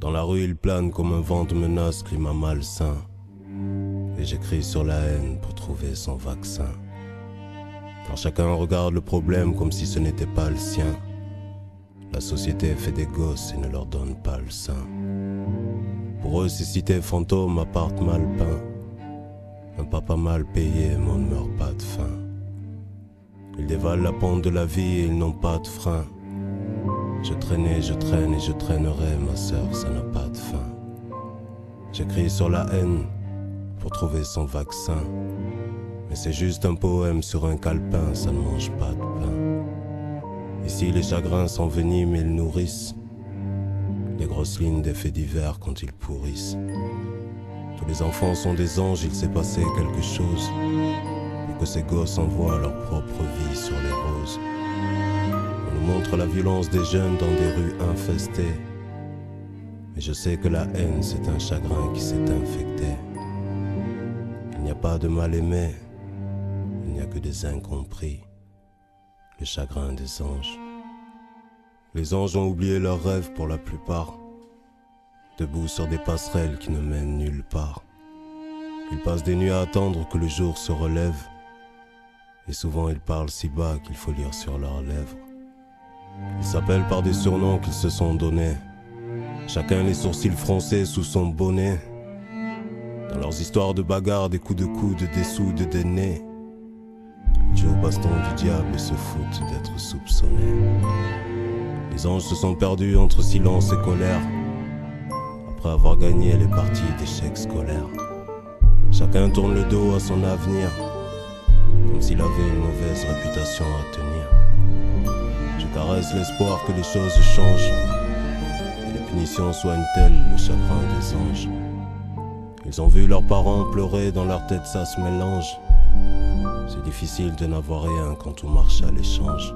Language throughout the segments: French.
Dans la rue il plane comme un vent de menace, climat malsain. Et j'écris sur la haine pour trouver son vaccin. Car chacun regarde le problème comme si ce n'était pas le sien. La société fait des gosses et ne leur donne pas le sein. Pour eux ces cités fantômes appartent mal peints. Un papa mal payé mais on ne meurt pas de faim. Ils dévalent la pente de la vie et ils n'ont pas de frein. Je traînais, je traîne et je traînerai, ma sœur, ça n'a pas de fin. J'écris sur la haine pour trouver son vaccin. Mais c'est juste un poème sur un calepin, ça ne mange pas de pain. Ici les chagrins s'enveniment et ils nourrissent les grosses lignes des faits divers quand ils pourrissent. Tous les enfants sont des anges, il s'est passé quelque chose pour que ces gosses envoient leur propre vie sur les roses. On nous montre la violence des jeunes dans des rues infestées. Mais je sais que la haine c'est un chagrin qui s'est infecté. Il n'y a pas de mal aimé, il n'y a que des incompris. Le chagrin des anges. Les anges ont oublié leurs rêves pour la plupart, debout sur des passerelles qui ne mènent nulle part. Ils passent des nuits à attendre que le jour se relève, et souvent ils parlent si bas qu'il faut lire sur leurs lèvres. Ils s'appellent par des surnoms qu'ils se sont donnés, chacun les sourcils froncés sous son bonnet. Dans leurs histoires de bagarres, des coups de coude, des soudes, des nez, ils jouent au baston du diable et se foutent d'être soupçonnés. Les anges se sont perdus entre silence et colère, après avoir gagné les parties d'échecs scolaires. Chacun tourne le dos à son avenir, comme s'il avait une mauvaise réputation à tenir. Je caresse l'espoir que les choses changent, et les punitions soignent-elles le chagrin des anges. Ils ont vu leurs parents pleurer, dans leur tête ça se mélange. C'est difficile de n'avoir rien quand tout marche à l'échange.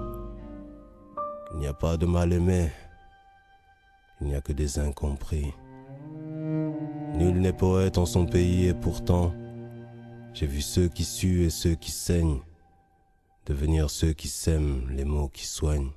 Il n'y a pas de mal aimé, il n'y a que des incompris. Nul n'est poète en son pays et pourtant, j'ai vu ceux qui suent et ceux qui saignent devenir ceux qui sèment les mots qui soignent.